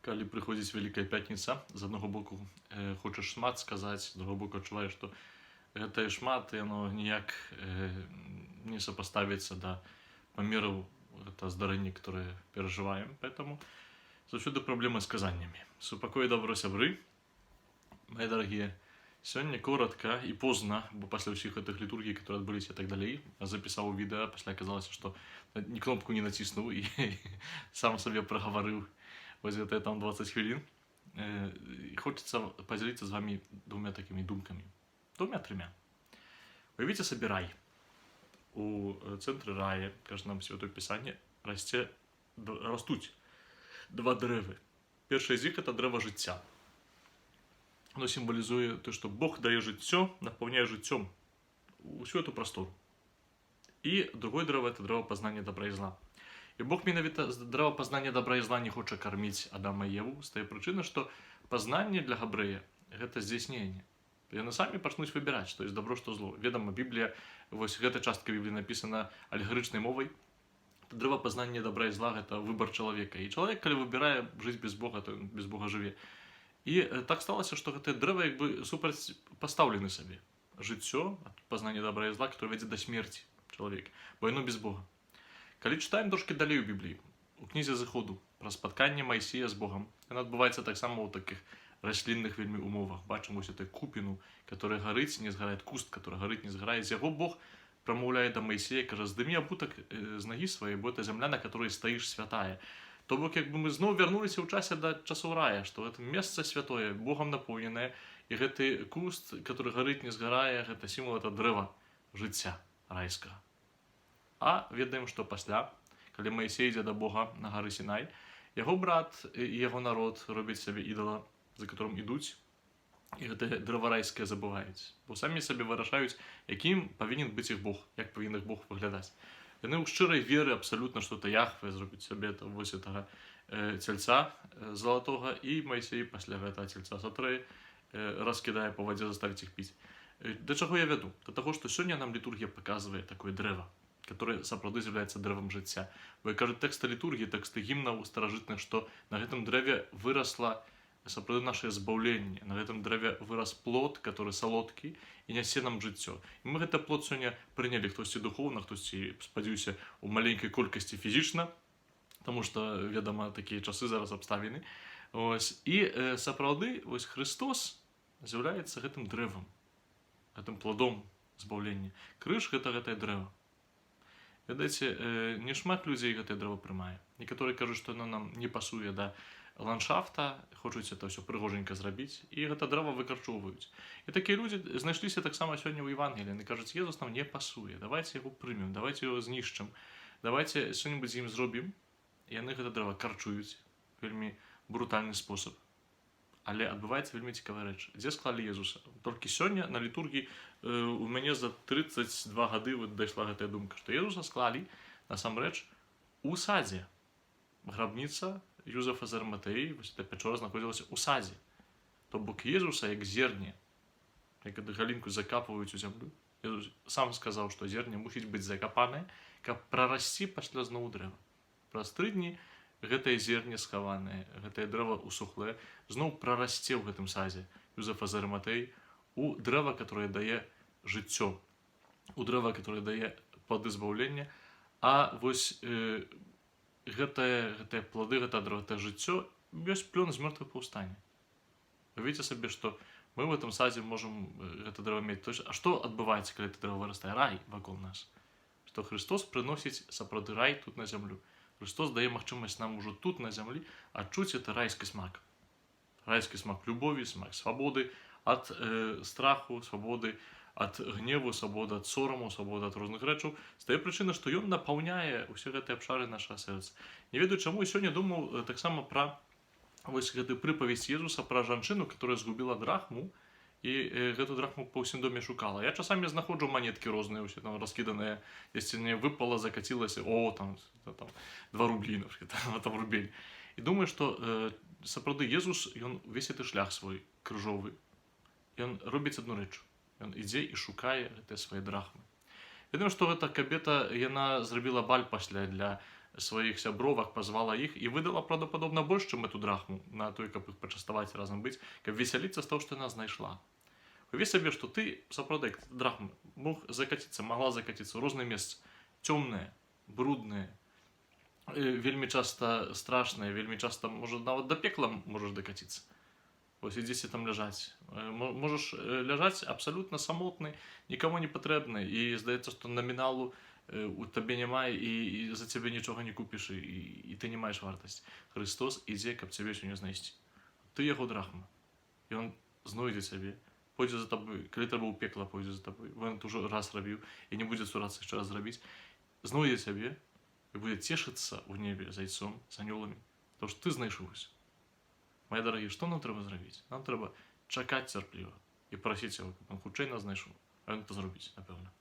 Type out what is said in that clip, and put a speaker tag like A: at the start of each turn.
A: Калі прыходзіць Вялікая Пятніца, з аднаго боку хочаш шмат сказаць, з другога боку адчуваеш, што гэтае шмат яно ніяк не сопоставіцца да памераў здарэння, которое перажываем. Поэтому заўсёды праблема з казаннямі. Супакой добра, сябры, мои дарагія. Сёння коротка і позна, бо пасля ўсіх гэтых літургій, которые адбыліся і так далей, запісаў відэа, пасля аказалася, што ні кнопку не націснуў і сам сабе прагаварыў вось гэтыя там 20 хвілін. Хочется подзяліцца з вами двумя такими думками. Двумя-тремя. Уявіце сабе рай. У цэнтры рая, кажа нам Святое Пісанне, растуць два дрэвы. Першае з іх это дрэва жыцця. Оно символизует то, что Бог дает жыццё, наполняет жыццём всю эту простору. И другое древо – это древо познания добра и зла. И Бог менавіта з древа познания добра и зла не хоча кормить Адама и Еву з той причины, что познание для габрэя – это здзяйсненне. Яны самі пачнуць выбіраць, што есть добро, што зло. Ведама, Біблія, вось гэта частка Бібліі напісана алегарычнай мовай. Древо познания добра и зла – это выбор человека. И человек, калі выбірае жыць без Бога, то без Бога жыве. І так сталося, што гэтыя дрэвы як бы супрацьпастаўлены сабе. Жыццё, пазнанне добра і зла, которое вядзе да смерці чалавека, бо яно без Бога. Калі чытаем трошки далей у Бібліі, у кнізе Зыходу, пра спатканне Майсея з Богом, яно адбываецца таксама ў такіх раслінных вельмі умовах. Бачым вось эту купіну, которая гарыць, не згарае, куст, который гарыць, не згарае. З яго Бог прамаўляе да Майсея, кажа: «Здымі абутак з нагі сваёй, бо это зямля, на которой стаіш, святая». То бок, як бы мы зноў вярнуліся ў часе да часоў рая, што гэта месца святое, Богом напоўненае, і гэты куст, который гарыць, не згарае, гэта сімвол, это дрэва жыцця райскага. А ведаем, што пасля, калі Маісей ідзе да Бога на гары Сінай, яго брат і яго народ робяць сабе ідала, за которым ідуць, і гэта дрэва райскае забываюць. Бо самі сабе вырашаюць, якім павінен быць іх Бог, як павінен іх Бог выглядаць. Яны ў шчырай веры абсалютна што-то Яхве зробіць сабе вось гэтага цельца залатога, і Майсей пасля гэтага цельца сатрэе, раскідае па вадзе, заставіць іх піць. Да чаго я вяду? Да таго, што сёння нам літургія паказвае такое дрэва, которое сапраўды з'яўляецца дрэвам жыцця. Бо, як кажуць тэксты літургіі, тэксты гімнаў старажытных, што на гэтым дрэве вырасла сапраўды нашае збаўленне. На гэтым дрэве вырас плод, который салодкі і нясе нам жыццё. І мы гэты плод сёння прынялі, хтосьці духоўна, хтосьці, спадзяюся, у маленькай колькасці фізічна, таму што, ведама, такія часы зараз абставіны. І сапраўды вось Христос з'яўляецца гэтым дрэвам, гэтым плодом збаўлення. Крыж гэта гэтае дрэва. Ведаеце, не шмат людзей гэтае дрэва прымае. Некаторыя кажуць, што яно нам не пасуе да ландшафта, хочуць это ўсё прыгоженька зрабіць, і гэта дрэва выкарчоўваюць. І такія людзі знайшліся таксама сёння ў Евангеліі. Яны кажуць: Езус нам не пасуе, давайте яго прымем, давайте яго знішчым, давайте што-небудзь з ім зробім. І яны гэта дрэва карчуюць. Вельмі брутальны спосаб. Але адбываецца вельмі цікавая рэч. Дзе склалі Езуса? Толькі сёння на літургіі у мяне за 32 гады дайшла гэтая думка, што Езуса склалі насамрэч у садзе. Грабніца Юзефа з Арматеі, вось эта пячора знаходзілася ў садзе. То бок Езуса як зерне, як галінку закапваюць у зямлю. Езус сам сказаў, што зерне мусіць быць закапанае, каб прарасці пасля зноў дрэва. Праз 3 дні гэтае зерне схаванае, гэтае дрэва усухлае, зноў прарасце ў гэтым садзе Юзефа з Арматеі у дрэва, которое дае жыццё, у дрэва, которое дае плады збаўлення. А вось гэтыя плады, гэта дрэва, гэта жыццё, ёсць плён з мёртвых паўстання. Уявіце сабе, што мы в этом садзе можам гэта дрэва мець. А што адбываецца, калі это дрэва вырастае? Рай вакол нас. Што Христос прыносіць сапраўды рай тут на зямлю. Христос дае магчымасць нам ужо тут на зямлі адчуць это райскі смак. Райскі смак любові, смак свабоды ад страху, свабоды ад гневу, свабода ад сораму, свабода ад розных рэчаў. З тае прычыны, што ён напаўняе ўсе гэтыя абшары нашага сэрца. Не ведаю чаму, сёння думаў таксама пра вось гэты прыпавесць Езуса пра жанчыну, которая згубіла драхму, і гэту драхму па ўсім доме шукала. Я часамі знаходжу манеткі розныя, усе там раскіданыя, если не выпала, закацілася, там 2 рублі, там рубель. І думаю, што сапраўды Езус, ён весь гэты шлях свой крыжовы, ён робіць адну рэч. Ён ідзе і шукае гэтыя свае драхмы. Я думаю, што гэта кабета, яна зрабіла баль пасля для сваіх сябровак, пазвала іх і выдала правдападобна больш, чым эту драхму на той, каб іх пачаставаць разам быць, каб весяліцца з того, што яна знайшла. Уяві сабе, што ты сапраўды як драхма мог закаціцца, магла закаціцца ў розныя месцы, цёмныя, брудныя, вельмі часта страшныя, вельмі часта, можа, нават да пекла можаш дакаціцца. Вось ідзіце там ляжаць. Можаш ляжаць абсалютна самотны, нікому не патрэбны, і здаецца, што наміналу у табе няма, і за цябе нічога не купіш, і ты не маеш вартасць. Христос ідзе, каб цябе сёння знайсці. Ты яго драхма. І ён знойдзе цябе, пойдзе за табой, калі трэба ў пекла, пойдзе за табой. Ён ўжо раз рабіў, і не будзе цурацца яшчэ раз зрабіць. Знойдзе цябе, і будзе цешыцца ў небе з айцом, з анёламі, тому што ты знайшоўся. Мае дарагія, што нам трэба зрабіць? Нам трэба чакаць цярпліва і прасіць яго, каб ён хутчэй нас знайшоў. А ён это зробіць, напэўна.